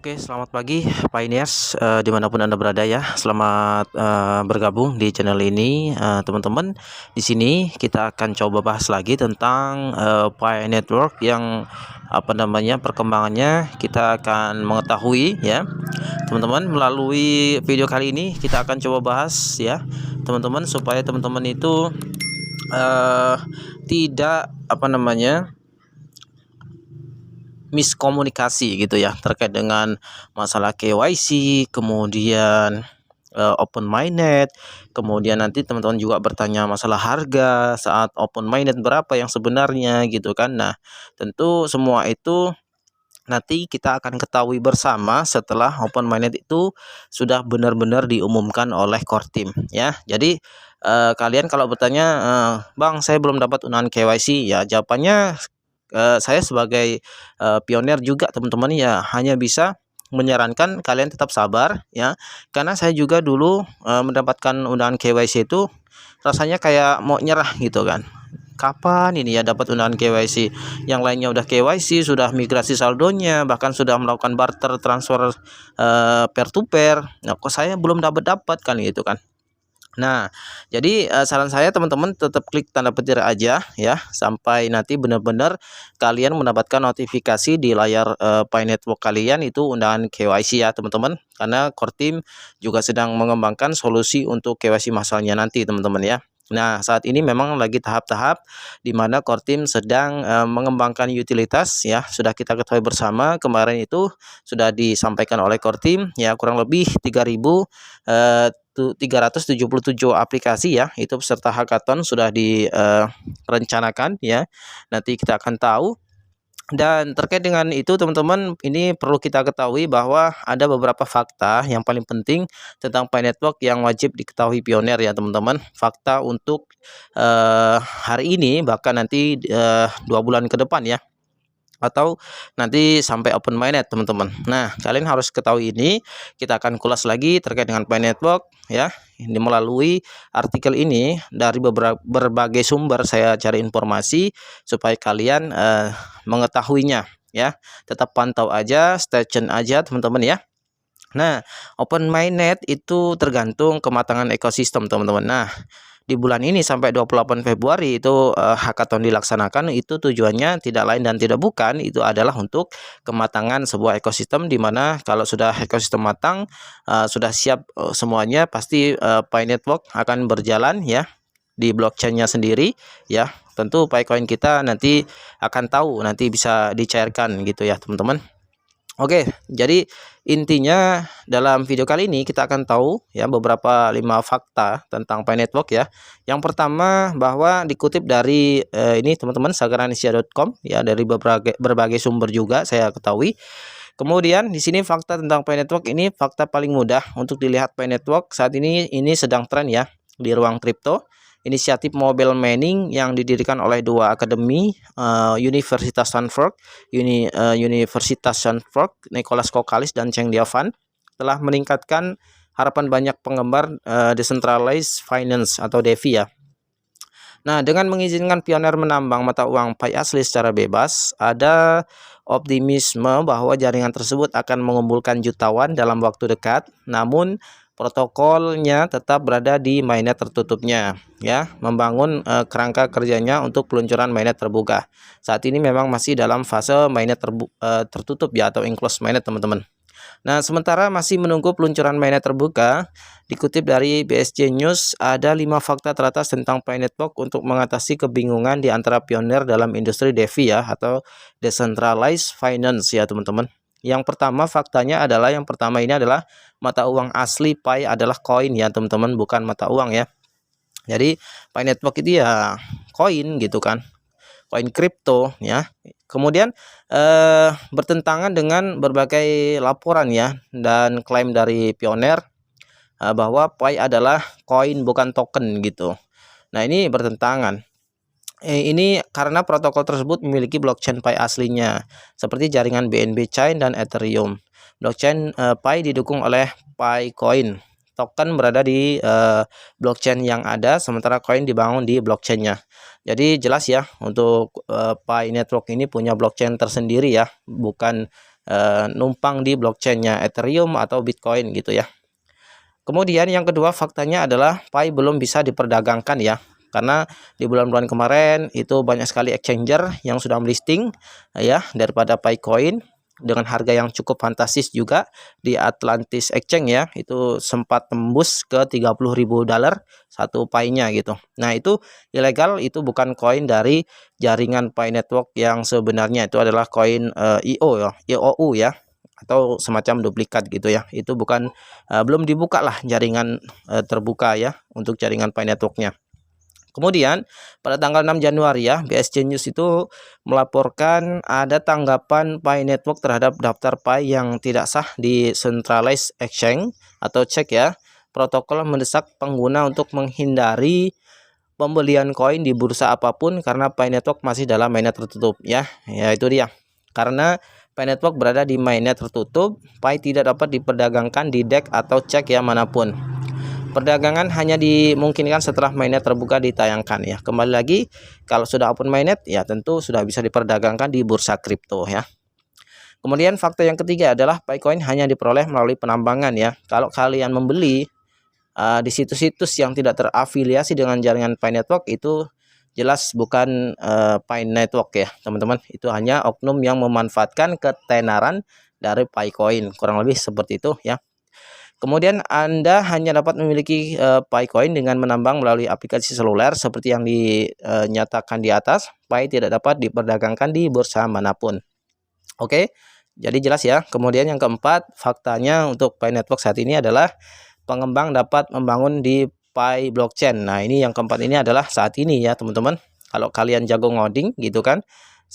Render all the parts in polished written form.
Oke, selamat pagi Pioneers, dimanapun Anda berada ya. Selamat bergabung di channel ini, teman-teman. Di sini kita akan coba bahas lagi tentang Pi Network yang perkembangannya kita akan mengetahui ya, teman-teman. Melalui video kali ini kita akan coba bahas ya, teman-teman, supaya teman-teman itu tidak miskomunikasi gitu ya, terkait dengan masalah KYC, kemudian open minded, kemudian nanti teman-teman juga bertanya masalah harga saat open minded berapa yang sebenarnya gitu kan. Nah, tentu semua itu nanti kita akan ketahui bersama setelah open minded itu sudah benar-benar diumumkan oleh core team ya. Jadi kalian kalau bertanya, Bang, saya belum dapat undangan KYC, ya jawabannya saya sebagai pionir juga, teman-teman, ya hanya bisa menyarankan kalian tetap sabar ya, karena saya juga dulu mendapatkan undangan KYC itu rasanya kayak mau nyerah gitu kan. Kapan ini ya dapat undangan KYC? Yang lainnya udah KYC, sudah migrasi saldonya, bahkan sudah melakukan barter transfer peer to peer. Nah, kok saya belum dapat kan gitu kan. Nah, jadi saran saya teman-teman tetap klik tanda petir aja ya, sampai nanti benar-benar kalian mendapatkan notifikasi di layar Pi Network kalian itu undangan KYC ya, teman-teman. Karena core team juga sedang mengembangkan solusi untuk KYC masalahnya nanti, teman-teman ya. Nah, saat ini memang lagi tahap-tahap di mana core team sedang mengembangkan utilitas ya. Sudah kita ketahui bersama kemarin itu sudah disampaikan oleh core team ya, kurang lebih 3.377 aplikasi ya, itu peserta hackathon sudah direncanakan ya. Nanti kita akan tahu. Dan terkait dengan itu, teman-teman, ini perlu kita ketahui bahwa ada beberapa fakta yang paling penting tentang Pi Network yang wajib diketahui pionir ya, teman-teman. Fakta untuk hari ini, bahkan nanti 2 bulan ke depan ya, atau nanti sampai open minded, teman-teman. Nah, kalian harus ketahui ini. Kita akan kulas lagi terkait dengan Pi Network ya. Ini melalui artikel ini dari berbagai sumber saya cari informasi supaya kalian mengetahuinya ya. Tetap pantau aja, stay tune aja, teman-teman ya. Nah, open minded itu tergantung kematangan ekosistem, teman-teman. Nah, di bulan ini sampai 28 Februari itu hackathon dilaksanakan. Itu tujuannya tidak lain dan tidak bukan, itu adalah untuk kematangan sebuah ekosistem, di mana kalau sudah ekosistem matang, sudah siap semuanya, pasti Pi Network akan berjalan ya di blockchainnya sendiri ya. Tentu Picoin kita nanti akan tahu, nanti bisa dicairkan gitu ya, teman-teman. Oke, jadi intinya dalam video kali ini kita akan tahu ya beberapa 5 fakta tentang Pi Network ya. Yang pertama, bahwa dikutip dari ini, teman-teman, sagaranisia.com ya, dari berbagai sumber juga saya ketahui. Kemudian di sini fakta tentang Pi Network ini, fakta paling mudah untuk dilihat. Pi Network saat ini sedang tren ya di ruang kripto. Inisiatif mobile mining yang didirikan oleh dua akademi, Universitas Stanford, Universitas Stanford, Nicholas Kokalis dan Cheng Diavan, telah meningkatkan harapan banyak penggemar decentralized finance atau DeFi ya. Nah, dengan mengizinkan pionir menambang mata uang Pi asli secara bebas, ada optimisme bahwa jaringan tersebut akan mengumpulkan jutawan dalam waktu dekat. Namun protokolnya tetap berada di mainnet tertutupnya ya, membangun kerangka kerjanya untuk peluncuran mainnet terbuka. Saat ini memang masih dalam fase mainnet tertutup ya, atau enclosed mainnet, teman-teman. Nah, sementara masih menunggu peluncuran mainnet terbuka, dikutip dari BSJ News, ada 5 fakta teratas tentang Pi Network untuk mengatasi kebingungan di antara pionir dalam industri DeFi ya, atau decentralized finance ya, teman-teman. Yang pertama, faktanya adalah, yang pertama ini adalah mata uang asli Pi adalah koin ya, teman-teman, bukan mata uang ya. Jadi Pi Network itu ya koin gitu kan, koin kripto ya. Kemudian bertentangan dengan berbagai laporan ya dan klaim dari pionir bahwa Pi adalah koin bukan token gitu. Nah, ini bertentangan. Ini karena protokol tersebut memiliki blockchain Pi aslinya, seperti jaringan BNB Chain dan Ethereum. Blockchain Pi didukung oleh Picoin. Token berada di blockchain yang ada, sementara koin dibangun di blockchainnya. Jadi jelas ya, untuk Pi Network ini punya blockchain tersendiri ya, bukan numpang di blockchainnya Ethereum atau Bitcoin gitu ya. Kemudian yang kedua faktanya adalah Pi belum bisa diperdagangkan ya. Karena di bulan-bulan kemarin itu banyak sekali exchanger yang sudah melisting ya daripada Picoin dengan harga yang cukup fantastis juga di Atlantis Exchange ya. Itu sempat tembus ke $30.000 satu Pi-nya gitu. Nah, itu ilegal, itu bukan koin dari jaringan Pi Network yang sebenarnya, itu adalah koin IO ya, IOU ya, atau semacam duplikat gitu ya. Itu bukan belum dibuka lah jaringan terbuka ya untuk jaringan Pi Network-nya. Kemudian pada tanggal 6 Januari ya, BSC News itu melaporkan ada tanggapan Pi Network terhadap daftar Pi yang tidak sah di Centralized Exchange atau CEX ya. Protokol mendesak pengguna untuk menghindari pembelian koin di bursa apapun karena Pi Network masih dalam mainnet tertutup ya. Ya itu dia. Karena Pi Network berada di mainnet tertutup, Pi tidak dapat diperdagangkan di DEX atau CEX ya manapun. Perdagangan hanya dimungkinkan setelah mainnet terbuka ditayangkan ya. Kembali lagi, kalau sudah open mainnet ya tentu sudah bisa diperdagangkan di bursa kripto ya. Kemudian fakta yang ketiga adalah Picoin hanya diperoleh melalui penambangan ya. Kalau kalian membeli di situs-situs yang tidak terafiliasi dengan jaringan Pi Network, itu jelas bukan Pi Network ya teman-teman. Itu hanya oknum yang memanfaatkan ketenaran dari Picoin, kurang lebih seperti itu ya. Kemudian Anda hanya dapat memiliki Picoin dengan menambang melalui aplikasi seluler seperti yang dinyatakan di atas. Pi tidak dapat diperdagangkan di bursa manapun. Oke, jadi jelas ya. Kemudian yang keempat, faktanya untuk Pi Network saat ini adalah pengembang dapat membangun di Pi blockchain. Nah, ini yang keempat ini adalah saat ini ya teman-teman. Kalau kalian jago ngoding gitu kan,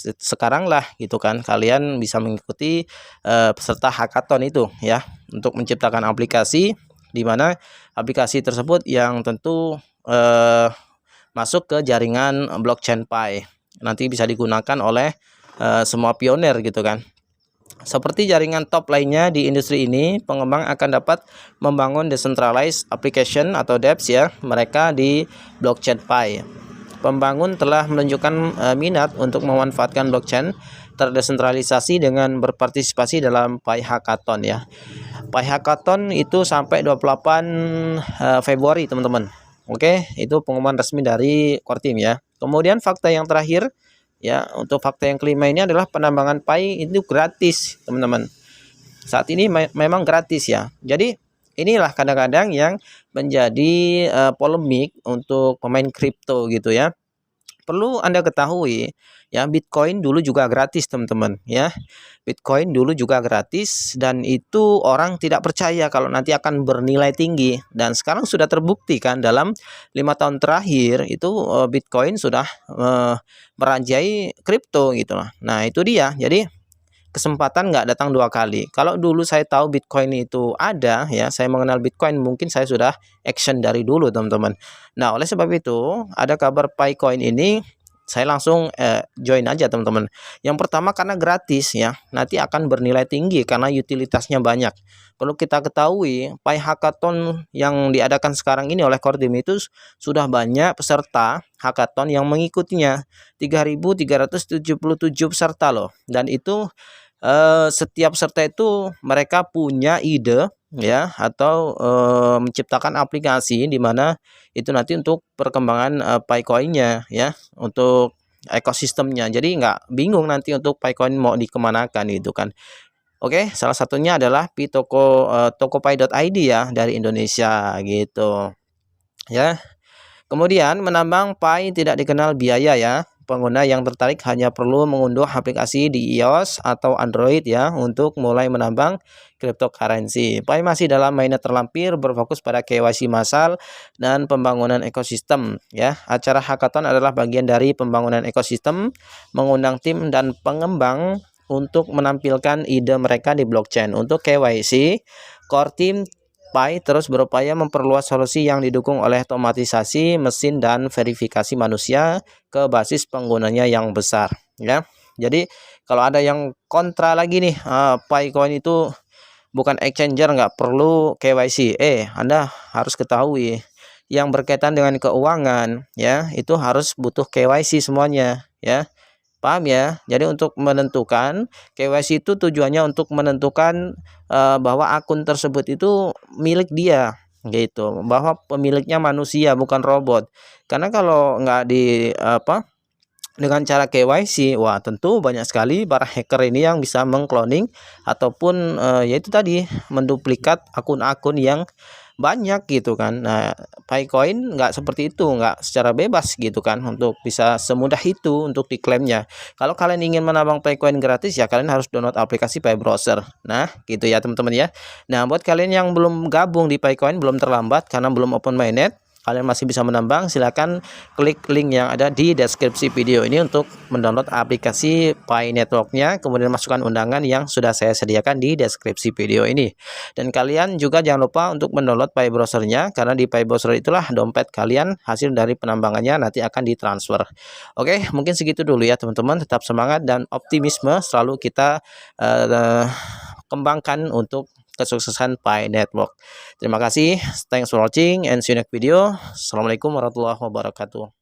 sekarang lah gitu kan kalian bisa mengikuti peserta hackathon itu ya untuk menciptakan aplikasi di mana aplikasi tersebut yang tentu masuk ke jaringan blockchain Pi, nanti bisa digunakan oleh semua pionir gitu kan. Seperti jaringan top lainnya di industri ini, pengembang akan dapat membangun decentralized application atau dApps ya mereka di blockchain Pi. Pembangun telah menunjukkan minat untuk memanfaatkan blockchain terdesentralisasi dengan berpartisipasi dalam Pi Hackathon ya. Pi Hackathon itu sampai 28 Februari teman-teman. Oke, itu pengumuman resmi dari Core Team ya. Kemudian fakta yang terakhir ya, untuk fakta yang kelima ini adalah penambangan Pi itu gratis teman-teman. Saat ini memang gratis ya. Jadi inilah kadang-kadang yang menjadi polemik untuk pemain kripto gitu ya. Perlu Anda ketahui ya, Bitcoin dulu juga gratis teman-teman ya. Bitcoin dulu juga gratis dan itu orang tidak percaya kalau nanti akan bernilai tinggi, dan sekarang sudah terbukti kan dalam 5 tahun terakhir itu Bitcoin sudah merajai kripto gitu lah. Nah itu dia, jadi kesempatan nggak datang dua kali. Kalau dulu saya tahu Bitcoin itu ada ya, saya mengenal Bitcoin, mungkin saya sudah action dari dulu teman-teman. Nah oleh sebab itu ada kabar Picoin ini, saya langsung join aja teman-teman. Yang pertama karena gratis ya, nanti akan bernilai tinggi karena utilitasnya banyak. Perlu kita ketahui Pi Hackathon yang diadakan sekarang ini oleh Core Team itu sudah banyak peserta hackathon yang mengikutinya, 3.377 peserta loh, dan itu setiap peserta itu mereka punya ide ya, atau menciptakan aplikasi di mana itu nanti untuk perkembangan Picoin-nya ya, untuk ekosistemnya. Jadi nggak bingung nanti untuk Picoin mau dikemanakan gitu kan. Oke, salah satunya adalah tokopi.id ya dari Indonesia gitu ya. Kemudian menambang Pi tidak dikenal biaya ya. Pengguna yang tertarik hanya perlu mengunduh aplikasi di iOS atau Android ya untuk mulai menambang cryptocurrency. Pi masih dalam mainnet terlampir, berfokus pada KYC massal dan pembangunan ekosistem ya. Acara hackathon adalah bagian dari pembangunan ekosistem, mengundang tim dan pengembang untuk menampilkan ide mereka di blockchain. Untuk KYC, Core Team Pi terus berupaya memperluas solusi yang didukung oleh otomatisasi mesin dan verifikasi manusia ke basis penggunanya yang besar ya. Jadi kalau ada yang kontra lagi nih, Picoin itu bukan exchanger, nggak perlu KYC. Anda harus ketahui yang berkaitan dengan keuangan ya, itu harus butuh KYC semuanya ya. Paham ya? Jadi untuk menentukan KYC itu tujuannya untuk menentukan bahwa akun tersebut itu milik dia gitu, bahwa pemiliknya manusia bukan robot. Karena kalau nggak di apa dengan cara KYC, wah tentu banyak sekali para hacker ini yang bisa mengcloning ataupun yaitu tadi menduplikat akun-akun yang banyak gitu kan. Nah, Picoin nggak seperti itu, nggak secara bebas gitu kan untuk bisa semudah itu untuk diklaimnya. Kalau kalian ingin menambang Picoin gratis ya kalian harus download aplikasi Pi Browser. Nah, gitu ya teman-teman ya. Nah, buat kalian yang belum gabung di Picoin belum terlambat karena belum open mainnet, kalian masih bisa menambang. Silakan klik link yang ada di deskripsi video ini untuk mendownload aplikasi Pi Network-nya, kemudian masukkan undangan yang sudah saya sediakan di deskripsi video ini. Dan kalian juga jangan lupa untuk mendownload Pi Browser-nya, karena di Pi Browser itulah dompet kalian hasil dari penambangannya nanti akan ditransfer. Oke, mungkin segitu dulu ya teman-teman. Tetap semangat dan optimisme selalu kita kembangkan untuk kesuksesan Pi Network. Terima kasih, thanks for watching and see you next video. Assalamualaikum warahmatullahi wabarakatuh.